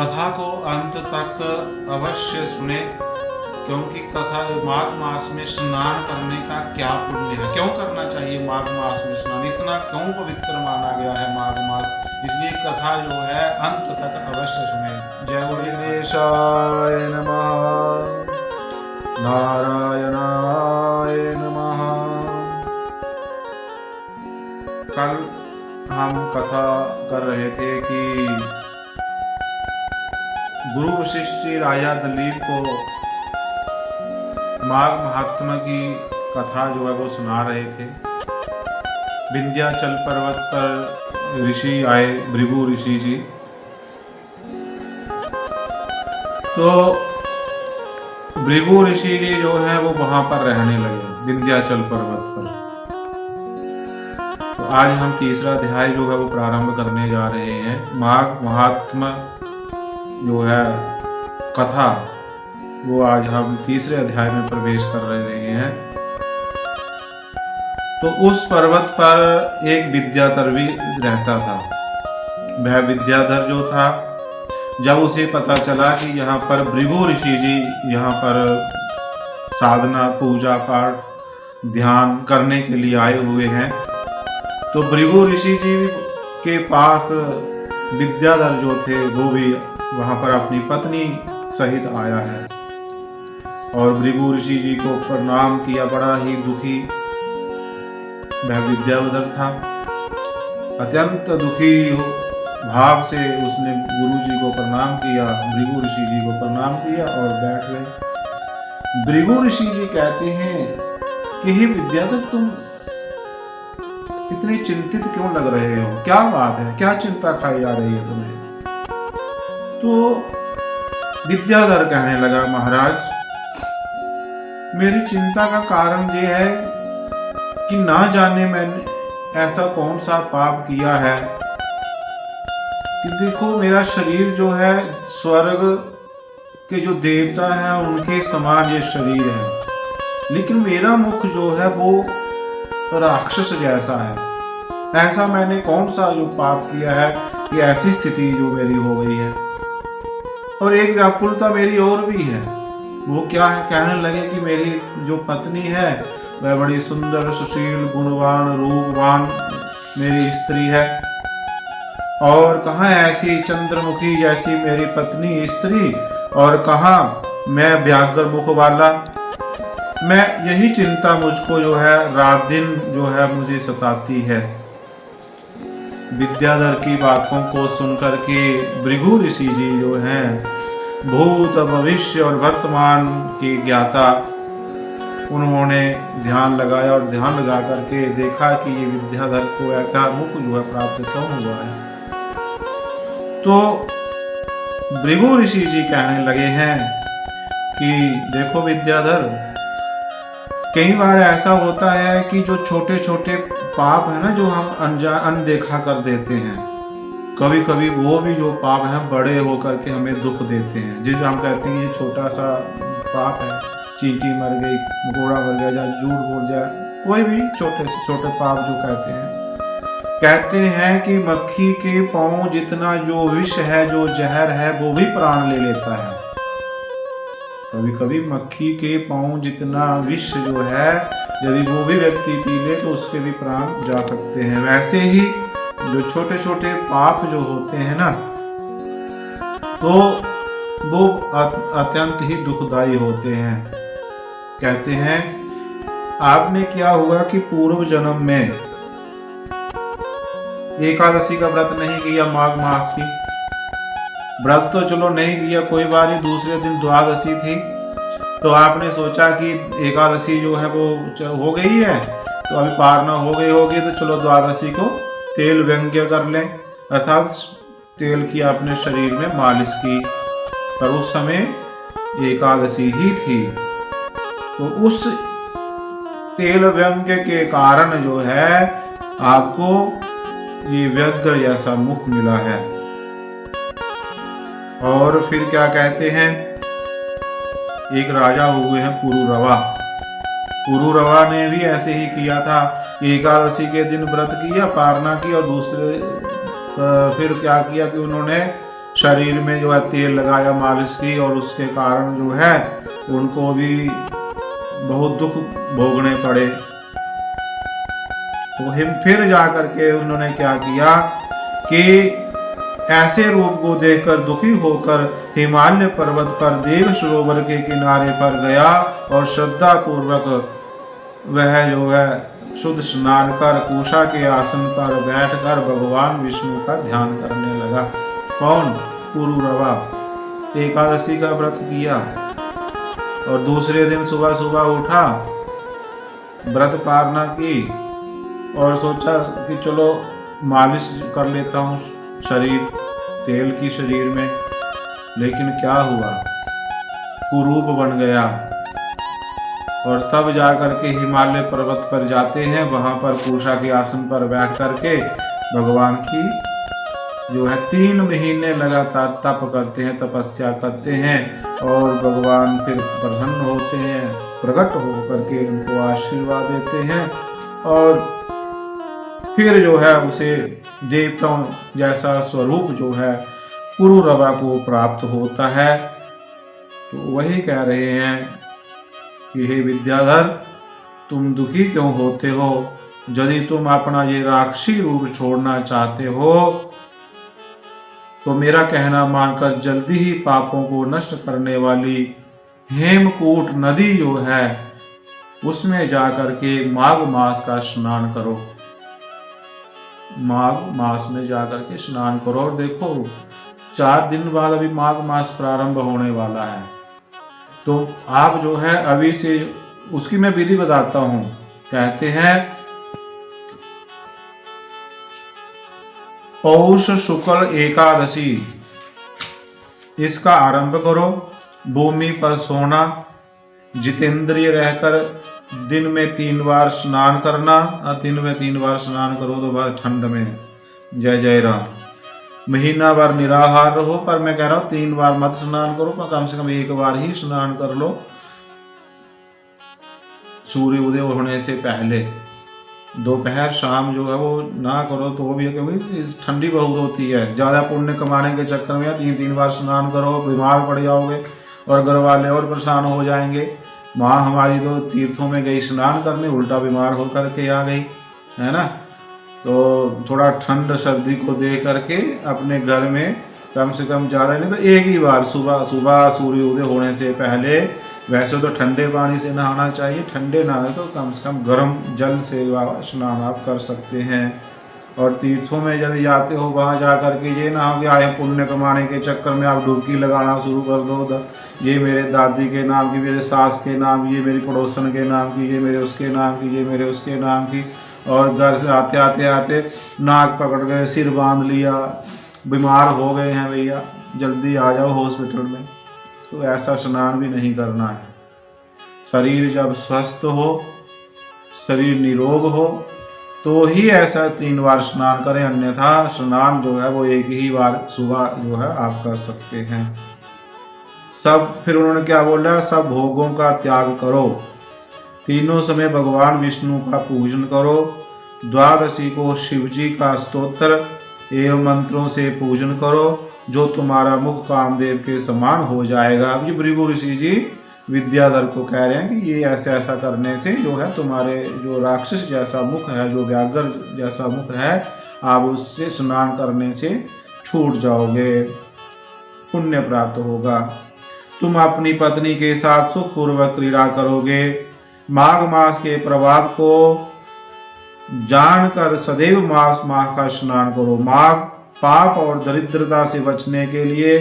कथा को अंत तक अवश्य सुने, क्योंकि कथा माघ मास में स्नान करने का क्या पुण्य है, क्यों करना चाहिए माघ मास में स्नान, इतना क्यों पवित्र माना गया है माघ मास। इसलिए कथा जो है अंत तक अवश्य सुने। जय बोले गणेशाय नमः, नारायणाय नमः। कल हम कथा कर रहे थे कि गुरु वशिष्ठ जी राजा दलीप को माघ महात्मा की कथा जो है वो सुना रहे थे। विंध्याचल पर्वत पर ऋषि आए, भृगु ऋषि जी। तो भृगु ऋषि जी जो है वो वहां पर रहने लगे, विंध्याचल पर्वत पर। तो आज हम तीसरा अध्याय जो है वो प्रारंभ करने जा रहे हैं। माघ महात्मा जो है कथा, वो आज हम तीसरे अध्याय में प्रवेश कर रहे हैं। तो उस पर्वत पर एक विद्याधर भी रहता था। वह विद्याधर जो था, जब उसे पता चला कि यहाँ पर भृगु ऋषि जी यहाँ पर साधना, पूजा पाठ, ध्यान करने के लिए आए हुए हैं, तो भृगु ऋषि जी के पास विद्याधर जो थे वो भी वहां पर अपनी पत्नी सहित आया है। और भृगु ऋषि जी को प्रणाम किया, बड़ा ही दुखी वह विद्याधर था। अत्यंत दुखी भाव से उसने गुरु जी को प्रणाम किया, भृगु ऋषि जी को प्रणाम किया और बैठ गए। भृगु ऋषि जी कहते हैं कि हे विद्याधर, तुम इतने चिंतित क्यों लग रहे हो, क्या बात है, क्या चिंता खाई जा रही है तुम्हें। तो विद्याधर कहने लगा, महाराज मेरी चिंता का कारण ये है कि ना जाने मैंने ऐसा कौन सा पाप किया है कि देखो मेरा शरीर जो है स्वर्ग के जो देवता हैं उनके समान ये शरीर है, लेकिन मेरा मुख जो है वो राक्षस जैसा है। ऐसा मैंने कौन सा जो पाप किया है कि ऐसी स्थिति जो मेरी हो गई है। और एक व्याकुलता मेरी और भी है, वो क्या है, कहने लगे कि मेरी जो पत्नी है वह बड़ी सुंदर, सुशील, गुणवान, रूपवान मेरी स्त्री है, और कहाँ ऐसी चंद्रमुखी जैसी मेरी पत्नी स्त्री, और कहाँ मैं व्याघ्र मुख वाला। मैं यही चिंता मुझको जो है रात दिन जो है मुझे सताती है। विद्याधर की बातों को सुनकर के भृगु ऋषि जी जो हैं भूत, भविष्य और वर्तमान के ज्ञाता, उन्होंने ध्यान लगाया और ध्यान लगा करके देखा कि ये विद्याधर को ऐसा मुख जो है प्राप्त क्यों हुआ है। तो भृगु ऋषि जी कहने लगे हैं कि देखो विद्याधर, कई बार ऐसा होता है कि जो छोटे छोटे पाप है ना, जो हम अनदेखा कर देते हैं, कभी कभी वो भी जो पाप है बड़े होकर के हमें दुख देते हैं। जिसे हम कहते हैं ये छोटा सा पाप है, चींटी मर गई, घोड़ा मर गया, या झूठ बोल जाए, कोई भी छोटे से छोटे पाप जो कहते हैं कि मक्खी के पांव जितना जो विष है, जो जहर है, वो भी प्राण ले लेता है। कभी कभी मक्खी के पांव जितना विष जो है, यदि वो भी व्यक्ति पी ले तो उसके भी प्राण जा सकते हैं। वैसे ही जो छोटे छोटे पाप जो होते हैं ना, तो वो अत्यंत ही दुखदाई होते हैं। कहते हैं आपने क्या हुआ कि पूर्व जन्म में एकादशी का व्रत नहीं किया, माघ मास की व्रत तो चलो नहीं किया, कोई बात नहीं, दूसरे दिन द्वादशी थी, तो आपने सोचा कि एकादशी जो है वो हो गई है, तो अभी पारना हो गई होगी, तो चलो द्वादशी को तेल व्यंग्य कर लें, अर्थात तेल की आपने शरीर में मालिश की। पर उस समय एकादशी ही थी, तो उस तेल व्यंग्य के कारण जो है आपको ये व्यग्र जैसा मुख मिला है। और फिर क्या कहते हैं, एक राजा हुए हैं पुरुरवा। पुरुरवा ने भी ऐसे ही किया था, एकादशी के दिन व्रत किया, पारना की, और दूसरे फिर क्या किया कि उन्होंने शरीर में जो है तेल लगाया मालिश की, और उसके कारण जो है उनको भी बहुत दुख भोगने पड़े। तो हम फिर जाकर के उन्होंने क्या किया कि ऐसे रूप को देखकर दुखी होकर हिमालय पर्वत पर देव सरोवर के किनारे पर गया और श्रद्धा पूर्वक वह जो है शुद्ध स्नान कर कुशा के आसन पर बैठकर भगवान विष्णु का ध्यान करने लगा। कौन? पुरूरवा। एकादशी का व्रत किया और दूसरे दिन सुबह सुबह उठा, व्रत पारना की और सोचा कि चलो मालिश कर लेता हूँ शरीर तेल की शरीर में। लेकिन क्या हुआ? कुरूप बन गया। और तब जाकर के हिमालय पर्वत पर जाते हैं, वहां पर कुशा के आसन पर बैठ करके भगवान की जो है 3 महीने लगातार तप करते हैं, तपस्या करते हैं, और भगवान फिर प्रसन्न होते हैं, प्रकट होकर के उनको आशीर्वाद देते हैं, और फिर जो है उसे देवताओं जैसा स्वरूप जो है पुरूरवा को प्राप्त होता है। तो वही कह रहे हैं कि हे विद्याधर, तुम दुखी क्यों होते हो? यदि तुम अपना ये राक्षसी रूप छोड़ना चाहते हो तो मेरा कहना मानकर जल्दी ही पापों को नष्ट करने वाली हेमकूट नदी जो है उसमें जाकर के माघ मास का स्नान करो। माघ मास में जाकर के स्नान करो। और देखो 4 दिन बाद अभी माघ मास प्रारंभ होने वाला है, तो आप जो है अभी से उसकी मैं विधि बताता हूं। कहते हैं पौष शुक्ल एकादशी, इसका आरंभ करो। भूमि पर सोना, जितेंद्रिय रहकर दिन में 3 बार स्नान करना। दिन में 3 बार स्नान करो तो बाद ठंड में जय जय राम। महीना भर निराहार रहो, पर मैं कह रहा हूं 3 बार मत स्नान करो, पर कम से कम 1 बार ही स्नान कर लो सूर्य उदय होने से पहले। दोपहर शाम जो है वो ना करो तो भी, क्योंकि ठंडी बहुत होती है। ज़्यादा पुण्य कमाने के चक्कर में 3-3 बार स्नान करो, बीमार पड़ जाओगे और घर वाले और परेशान हो जाएंगे। माँ हमारी तो तीर्थों में गई स्नान करने, उल्टा बीमार होकर के आ गई, है ना। तो थोड़ा ठंड सर्दी को देख करके अपने घर में कम से कम ज़्यादा नहीं तो 1 ही बार सुबह सुबह सूर्य उदय होने से पहले, वैसे तो ठंडे पानी से नहाना चाहिए, ठंडे ना हो तो कम से कम गर्म जल से स्नान आप कर सकते हैं। और तीर्थों में जब जाते हो वहाँ जा कर के ये ना हो कि आए पुण्य कमाने के चक्कर में आप डुबकी लगाना शुरू कर दो, ये मेरे दादी के नाम की, मेरे सास के नाम, ये मेरी पड़ोसन के नाम की, ये मेरे उसके नाम की, ये मेरे उसके नाम की, और घर से आते आते आते नाक पकड़ गए, सिर बांध लिया, बीमार हो गए हैं भैया, जल्दी आ जाओ हॉस्पिटल में। तो ऐसा स्नान भी नहीं करना है। शरीर जब स्वस्थ हो, शरीर निरोग हो, तो ही ऐसा 3 बार स्नान करें, अन्यथा स्नान जो है वो 1 ही बार सुबह जो है आप कर सकते हैं। फिर उन्होंने क्या बोला? सब भोगों का त्याग करो, तीनों समय भगवान विष्णु का पूजन करो, द्वादशी को शिव जी का स्तोत्र एवं मंत्रों से पूजन करो, जो तुम्हारा मुख कामदेव के समान हो जाएगा। ये भृगु ऋषि जी विद्याधर को कह रहे हैं कि ये ऐसा ऐसा करने से जो है तुम्हारे जो राक्षस जैसा मुख है, जो व्याघ्र जैसा मुख है, आप उससे स्नान करने से छूट जाओगे, पुण्य प्राप्त होगा। तुम अपनी पत्नी के साथ सुखपूर्वक क्रीड़ा करोगे। माघ मास के प्रभाव को जानकर सदैव माह का स्नान करो। माघ पाप और दरिद्रता से बचने के लिए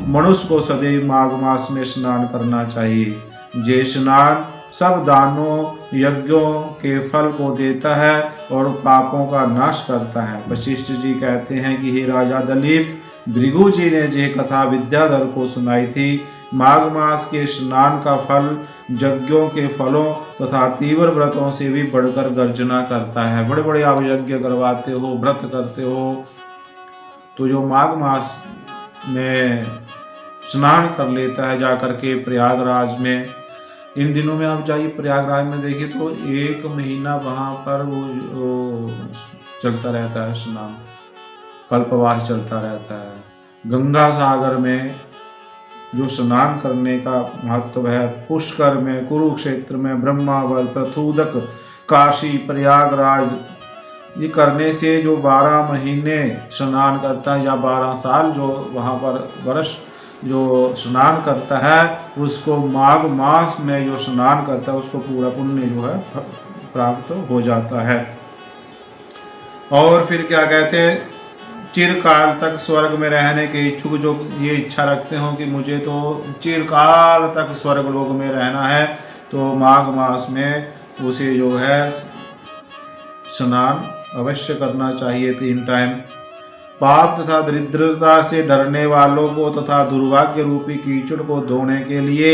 मनुष्य को सदैव माघ मास में स्नान करना चाहिए। ये स्नान सब दानों यज्ञों के फल को देता है और पापों का नाश करता है। वशिष्ठ जी कहते हैं कि हे राजा दलीप, भृगु जी ने ये कथा विद्याधर को सुनाई थी। माघ मास के स्नान का फल यज्ञों के फलों तथा तीव्र व्रतों से भी बढ़कर गर्जना करता है। बड़े बड़े आप यज्ञ करवाते हो, व्रत करते हो, तो जो माघ मास में स्नान कर लेता है जाकर के प्रयागराज में, इन दिनों में आप जाइए प्रयागराज में, देखिए तो 1 महीना वहाँ पर वो चलता रहता है स्नान, कल्पवास चलता रहता है। गंगा सागर में जो स्नान करने का महत्व है, पुष्कर में, कुरुक्षेत्र में, ब्रह्मावर, प्रथुदक, काशी, प्रयागराज, ये करने से जो 12 महीने स्नान करता है या 12 साल जो वहाँ पर वर्ष जो स्नान करता है, उसको माघ मास में जो स्नान करता है उसको पूरा पुण्य जो है प्राप्त हो जाता है। और फिर क्या कहते हैं, चिरकाल तक स्वर्ग में रहने के इच्छुक जो ये इच्छा रखते हो कि मुझे तो चिरकाल तक स्वर्ग लोक में रहना है, तो माघ मास में उसे जो है स्नान अवश्य करना चाहिए 3 टाइम। पाप तथा दरिद्रता से डरने वालों को तथा दुर्भाग्य रूपी कीचड़ को धोने के लिए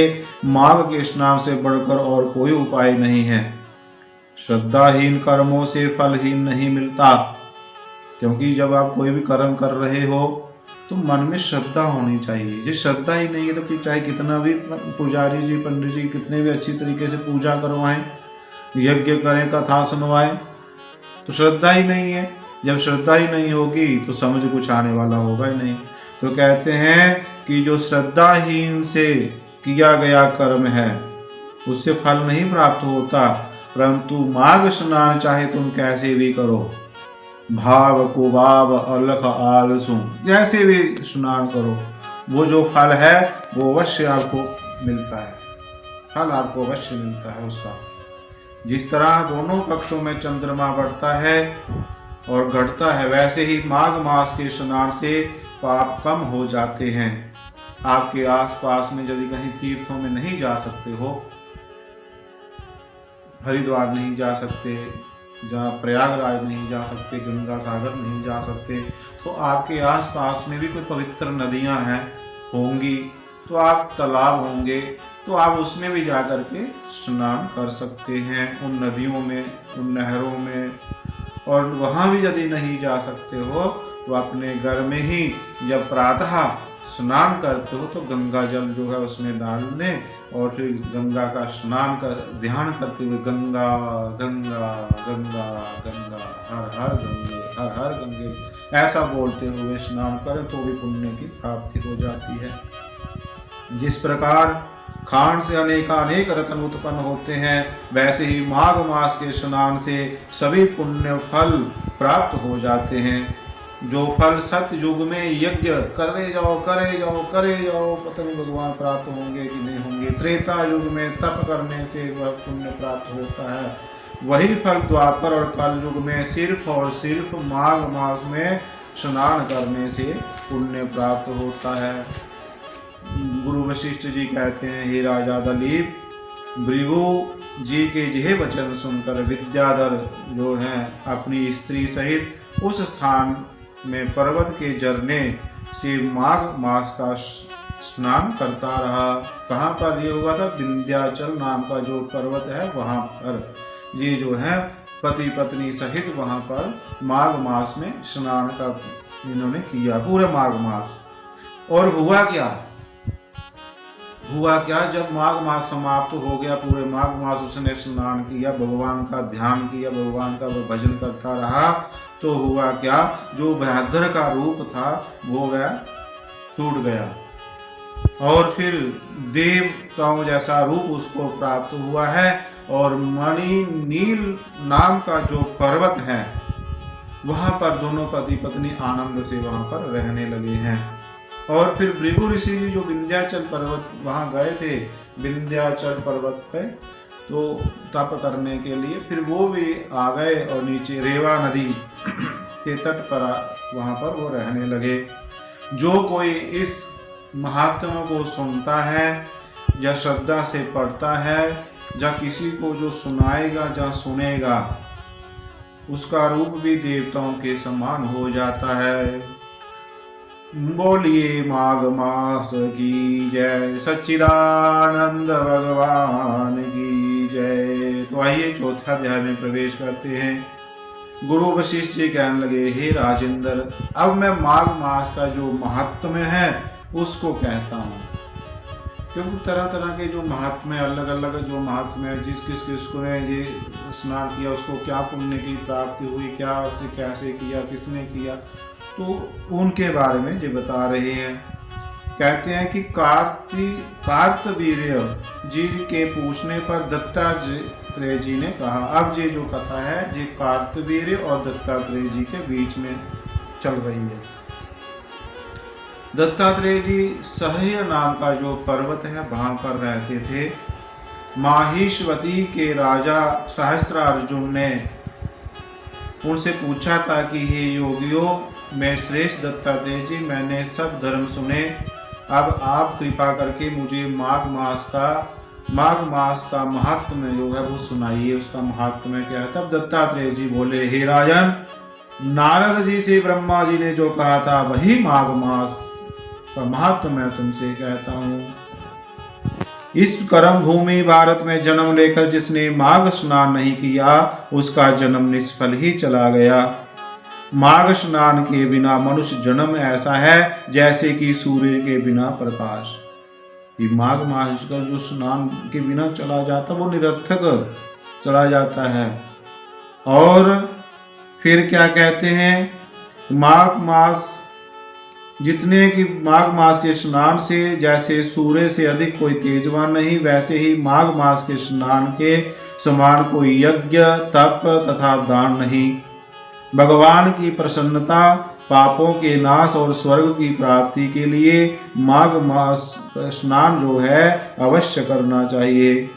माघ के स्नान से बढ़कर और कोई उपाय नहीं है। श्रद्धाहीन कर्मों से फलहीन नहीं मिलता, क्योंकि जब आप कोई भी कर्म कर रहे हो तो मन में श्रद्धा होनी चाहिए। ये श्रद्धा ही नहीं है तो चाहे कितना भी पुजारी जी, पंडित जी कितने भी अच्छी तरीके से पूजा करवाएं, यज्ञ करें, कथा सुनवाएं, तो श्रद्धा ही नहीं है। जब श्रद्धा ही नहीं होगी तो समझ कुछ आने वाला होगा ही नहीं। तो कहते हैं कि जो श्रद्धाहीन से किया गया कर्म है उससे फल नहीं प्राप्त होता, परंतु माघ स्नान चाहे तुम कैसे भी करो, भाव कुभाव अलख आलसू, जैसे भी स्नान करो, वो जो फल है वो अवश्य आपको मिलता है, फल आपको अवश्य मिलता है उसका। जिस तरह दोनों पक्षों में चंद्रमा बढ़ता है और घटता है, वैसे ही माघ मास के स्नान से पाप कम हो जाते हैं। आपके आसपास में यदि कहीं तीर्थों में नहीं जा सकते हो, हरिद्वार नहीं जा सकते, जहाँ प्रयागराज नहीं जा सकते, गंगा सागर नहीं जा सकते, तो आपके आसपास में भी कोई पवित्र नदियाँ हैं होंगी, तो आप तालाब होंगे, तो आप उसमें भी जा कर के स्नान कर सकते हैं, उन नदियों में, उन नहरों में। और वहाँ भी यदि नहीं जा सकते हो तो अपने घर में ही जब प्रातः स्नान करते हो तो गंगा जल जो है उसमें डाल दें और फिर गंगा का स्नान कर ध्यान करते हुए गंगा गंगा गंगा गंगा हर हर गंगे हर हर गंगे ऐसा बोलते हुए स्नान करें तो भी पुण्य की प्राप्ति हो जाती है। जिस प्रकार खान से अनेक रत्न उत्पन्न होते हैं, वैसे ही माघ मास के स्नान से सभी पुण्य फल प्राप्त हो जाते हैं। जो फल सत्य युग में यज्ञ करे जाओ पता नहीं भगवान प्राप्त होंगे कि नहीं होंगे, त्रेता युग में तप करने से वह पुण्य प्राप्त होता है, वही फल द्वापर और कल युग में सिर्फ और सिर्फ माघ मास में स्नान करने से पुण्य प्राप्त होता है। गुरु वशिष्ठ जी कहते हैं, हे राजा दलीप, भृगु जी के यह वचन सुनकर विद्याधर जो है अपनी स्त्री सहित उस स्थान में पर्वत के झरने से माघ मास का स्नान करता रहा। कहाँ पर ये हुआ था? विंध्याचल नाम का जो पर्वत है वहाँ पर ये जो है पति पत्नी सहित वहाँ पर माघ मास में स्नान का इन्होंने किया, पूरे माघ मास। और हुआ क्या, जब माघ मास समाप्त हो गया, पूरे माघ मास उसने स्नान किया, भगवान का ध्यान किया, भगवान का वो भजन करता रहा, तो हुआ क्या, जो व्याघ्र का रूप था वो गया छूट गया और फिर देवताओं जैसा रूप उसको प्राप्त हुआ है। और मणि नील नाम का जो पर्वत है वहां पर दोनों पति पत्नी आनंद से वहां पर रहने लगे हैं। और फिर भृगु ऋषि जी जो विंध्याचल पर्वत वहां गए थे, विंध्याचल पर्वत पे तो तप करने के लिए, फिर वो भी आ गए और नीचे रेवा नदी के तट पर वहां पर वो रहने लगे। जो कोई इस महात्मा को सुनता है या श्रद्धा से पढ़ता है या किसी को जो सुनाएगा या सुनेगा, उसका रूप भी देवताओं के समान हो जाता है। बोलिए माघ मास की जय, सच्चिदानंद भगवान की जय। तो आइए चौथे अध्याय में प्रवेश करते हैं। गुरु वशिष्ठ जी कहने लगे, हे राजेंद्र, अब मैं माघ मास का जो महात्म्य है उसको कहता हूँ, क्योंकि तरह तरह के जो महात्म्य अलग अलग जो महात्म्य है, किसको ने ये स्नान किया उसको क्या पुण्य की प्राप्ति हुई, क्या उसे कैसे किया, किसने किया, तो उनके बारे में जो बता रहे हैं, कहते हैं कि कार्तवीर्य जी के पूछने पर दत्तात्रेय जी ने कहा। अब ये जो कथा है ये कार्तवीर्य और दत्तात्रेय जी के बीच में चल रही है। दत्तात्रेय जी सहय नाम का जो पर्वत है वहां पर रहते थे। माहिष्मती के राजा सहस्रार्जुन ने उनसे पूछा था कि हे योगियों, मैं श्रेष्ठ दत्तात्रेय जी, मैंने सब धर्म सुने, अब आप कृपा करके मुझे माघ मास का महात्म्य जो है वो सुनाइए, उसका महात्म्य क्या है। तब दत्तात्रेय जी बोले, हे राजन, नारद जी से ब्रह्मा जी ने जो कहा था वही माघ मास का महात्म्य मैं तुमसे कहता हूँ। इस कर्म भूमि भारत में जन्म लेकर जिसने माघ स्नान नहीं किया उसका जन्म निष्फल ही चला गया। माघ स्नान के बिना मनुष्य जन्म ऐसा है जैसे कि सूर्य के बिना प्रकाश। कि माघ मास का जो स्नान के बिना चला जाता वो निरर्थक चला जाता है। और फिर क्या कहते हैं, माघ मास जितने कि माघ मास के स्नान से जैसे सूर्य से अधिक कोई तेजवान नहीं, वैसे ही माघ मास के स्नान के समान कोई यज्ञ तप तथा दान नहीं। भगवान की प्रसन्नता, पापों के नाश और स्वर्ग की प्राप्ति के लिए माघ मास स्नान जो है अवश्य करना चाहिए।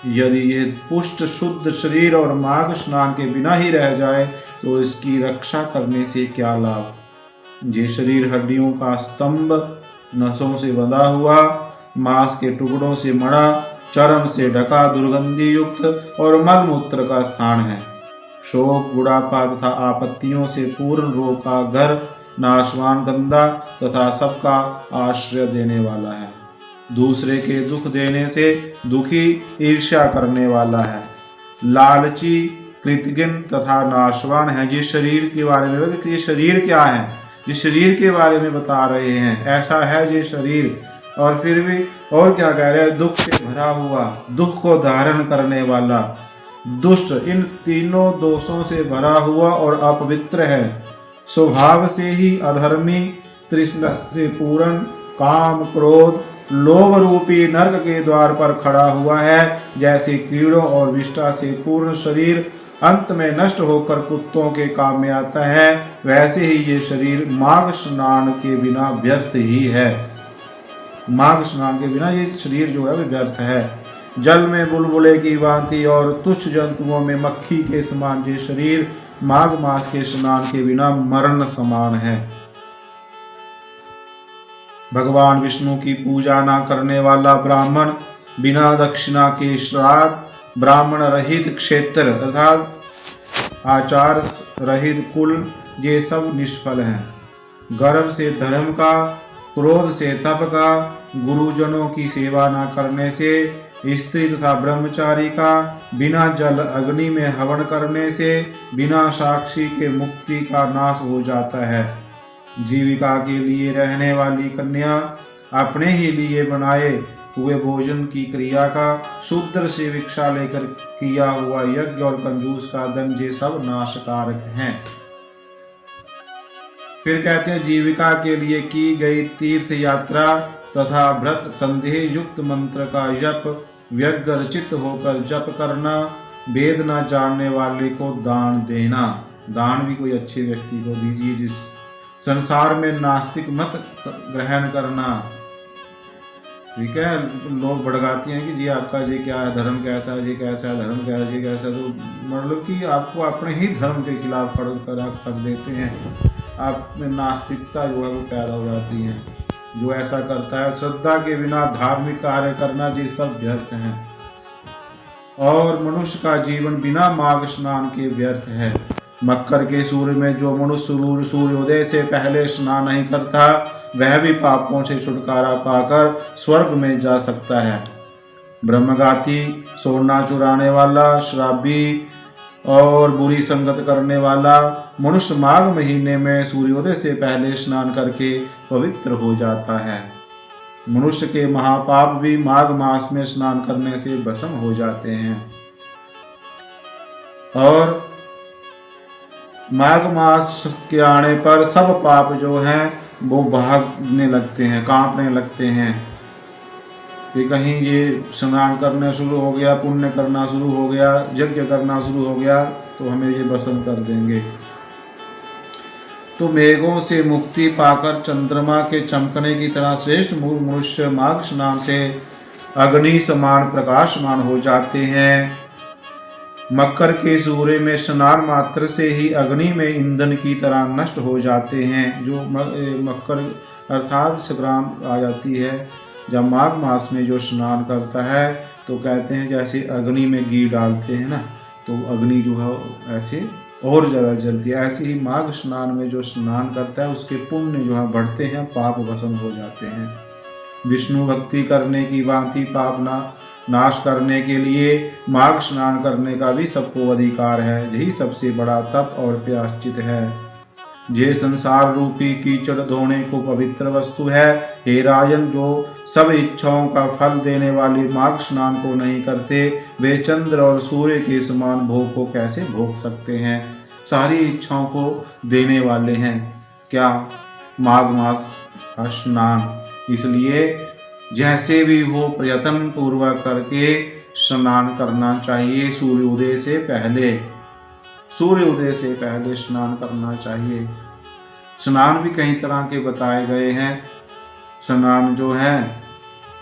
यदि ये पुष्ट शुद्ध शरीर और माघ स्नान के बिना ही रह जाए तो इसकी रक्षा करने से क्या लाभ। ये शरीर हड्डियों का स्तंभ, नसों से बंधा हुआ, मांस के टुकड़ों से मड़ा, चर्म से ढका, दुर्गंधि युक्त और मलमूत्र का स्थान है। शोक, बुढ़ापा तथा आपत्तियों से पूर्ण रोग का घर, नाशवान गंदा तथा सबका आश्रय देने वाला है। दूसरे के दुख देने से दुखी, ईर्ष्या करने वाला है, लालची, कृतघ्न तथा नाशवान है। जिस शरीर के बारे में, ये शरीर क्या है, जिस शरीर के बारे में बता रहे हैं, ऐसा है ये शरीर। और फिर भी और क्या कह रहे हैं, दुख से भरा हुआ, दुख को धारण करने वाला, दुष्ट, इन तीनों दोषों से भरा हुआ और अपवित्र है। स्वभाव से ही अधर्मी, तृष्णा से पूर्ण, काम, क्रोध, लोभ रूपी नरक के द्वार पर खड़ा हुआ है। जैसे कीड़ों और विष्ठा से पूर्ण शरीर अंत में नष्ट होकर कुत्तों के काम में आता है, वैसे ही ये शरीर माघ स्नान के बिना व्यर्थ ही है। माघ स्नान के बिना ये शरीर जो है वो व्यर्थ है। जल में बुलबुले की भांति और तुच्छ जंतुओं में मक्खी के समान ये शरीर माघ मास के स्नान के बिना मरण समान है। भगवान विष्णु की पूजा न करने वाला ब्राह्मण, बिना दक्षिणा के श्राद्ध, ब्राह्मण रहित क्षेत्र अर्थात आचार रहित कुल, ये सब निष्फल हैं। गर्व से धर्म का, क्रोध से तप का, गुरुजनों की सेवा न करने से, स्त्री तथा ब्रह्मचारी का, बिना जल अग्नि में हवन करने से, बिना साक्षी के मुक्ति का नाश हो जाता है। जीविका के लिए रहने वाली कन्या, अपने ही लिए बनाए हुए भोजन की क्रिया का, शूद्र से भिक्षा लेकर किया हुआ यज्ञ और कंजूस का धन, ये सब नाशकारक हैं। फिर कहते हैं, जीविका के लिए की गई तीर्थ यात्रा तथा व्रत संदेह युक्त मंत्र का जप, व्यग्रचित होकर जप करना, वेद न जानने वाले को दान देना। दान भी कोई अच्छे व्यक्ति को दीजिए। जिस संसार में नास्तिक मत ग्रहण करना, ठीक है। लोग भड़काते हैं कि जी आपका जी क्या है, धर्म कैसा है, जी कैसा है, धर्म क्या है, जी कैसा है, तो मतलब कि आपको अपने ही धर्म के खिलाफ खड़ा कर देते हैं। आप में नास्तिकता जो है वो पैदा हो जाती है। जो ऐसा करता है, श्रद्धा के बिना धार्मिक कार्य करना, ये सब व्यर्थ हैं। और मनुष्य का जीवन बिना माघ स्नान के व्यर्थ है। मकर के सूर्य में जो मनुष्य सूर्योदय से पहले स्नान नहीं करता, वह भी पापों से छुटकारा पाकर स्वर्ग में जा सकता है। ब्रह्मघाती, सोना चुराने वाला, शराबी और बुरी संगत करने वाला मनुष्य माघ महीने में सूर्योदय से पहले स्नान करके पवित्र हो जाता है। मनुष्य के महापाप भी माघ मास में स्नान करने से भस्म हो जाते हैं। और माघ मास के आने पर सब पाप जो हैं वो भागने लगते हैं, कांपने लगते हैं कि कहीं ये स्नान करना शुरू हो गया, पुण्य करना शुरू हो गया, यज्ञ करना शुरू हो गया तो हमें ये भस्म कर देंगे। तो मेघों से मुक्ति पाकर चंद्रमा के चमकने की तरह श्रेष्ठ मनुष्य माघ स्नान से अग्नि समान प्रकाशमान हो जाते हैं। मकर के सूर्य में स्नान मात्र से ही अग्नि में ईंधन की तरह नष्ट हो जाते हैं। जो मकर अर्थात संक्रांति आ जाती है, जब माघ मास में जो स्नान करता है तो कहते हैं जैसे अग्नि में घी डालते हैं ना, तो अग्नि जो है ऐसे और ज़्यादा जलती है। ऐसे ही माघ स्नान में जो स्नान करता है उसके पुण्य जो है बढ़ते हैं, पाप भस्म हो जाते हैं। विष्णु भक्ति करने की भांति पाप नाश करने के लिए माघ स्नान करने का भी सबको अधिकार है। यही सबसे बड़ा तप और प्रायश्चित है। ये संसार रूपी कीचड़ धोने को पवित्र वस्तु है। हे राजन, जो सब इच्छाओं का फल देने वाले माघ स्नान को नहीं करते, वे चंद्र और सूर्य के समान भोग को कैसे भोग सकते हैं। सारी इच्छाओं को देने वाले हैं क्या माघ मास का स्नान। इसलिए जैसे भी हो प्रयत्न पूर्वक करके स्नान करना चाहिए। सूर्योदय से पहले स्नान करना चाहिए। स्नान भी कई तरह के बताए गए हैं। स्नान जो है,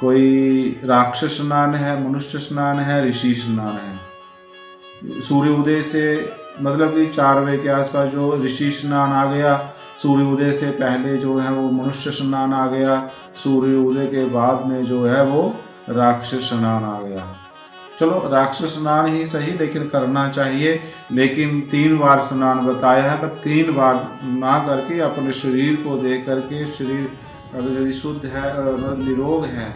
कोई राक्षस स्नान है, मनुष्य स्नान है, ऋषि स्नान है। सूर्योदय से मतलब कि 4 बजे के आसपास जो ऋषि स्नान आ गया, सूर्योदय से पहले जो है वो मनुष्य स्नान आ गया, सूर्योदय के बाद में जो है वो राक्षस स्नान आ गया। चलो राक्षस स्नान ही सही, लेकिन करना चाहिए। लेकिन 3 बार स्नान बताया है, पर 3 बार ना करके अपने शरीर को देख करके, शरीर अगर यदि शुद्ध है, मतलब निरोग है,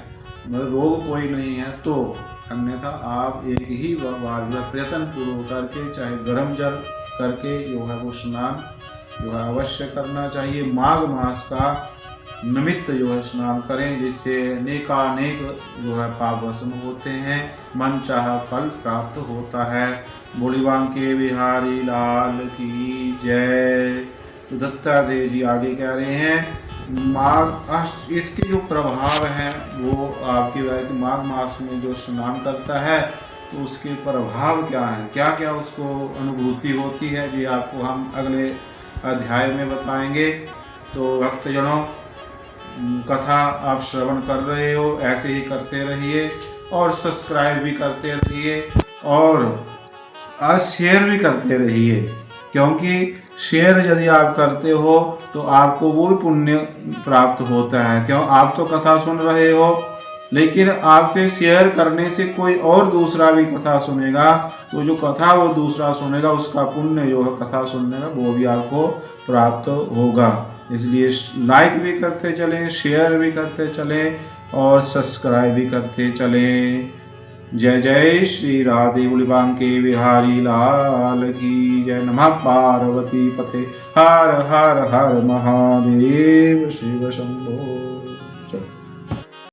मतलब रोग कोई नहीं है, तो अन्यथा आप एक ही बार जो है प्रयत्न पूर्वक करके, चाहे गर्म जल करके जो है वो स्नान जो है अवश्य करना चाहिए। माघ मास का निमित्त जो है स्नान करें, जिससे अनेकानेक जो है पाप भस्म होते हैं, मन चाहा फल प्राप्त होता है। बोली बांके बिहारी लाल की जय। तो दत्तात्रेय जी आगे कह रहे हैं माघ, इसके जो प्रभाव हैं वो आपके कि माघ मास में जो स्नान करता है तो उसके प्रभाव क्या हैं, क्या क्या उसको अनुभूति होती है, ये आपको हम अगले अध्याय में बताएंगे। तो भक्तजनों, कथा आप श्रवण कर रहे हो, ऐसे ही करते रहिए और सब्सक्राइब भी करते रहिए और शेयर भी करते रहिए, क्योंकि शेयर यदि आप करते हो तो आपको वो भी पुण्य प्राप्त होता है। क्यों, आप तो कथा सुन रहे हो, लेकिन आपके शेयर करने से कोई और दूसरा भी कथा सुनेगा, तो जो कथा वो दूसरा सुनेगा उसका पुण्य जो है कथा सुनने का वो भी आपको प्राप्त होगा। इसलिए लाइक भी करते चलें, शेयर भी करते चलें और सब्सक्राइब भी करते चलें। जय जय श्री राधे बांके बिहारी लाल की जय। नमः पार्वती पते हर हर हर महादेव शिव शंभो।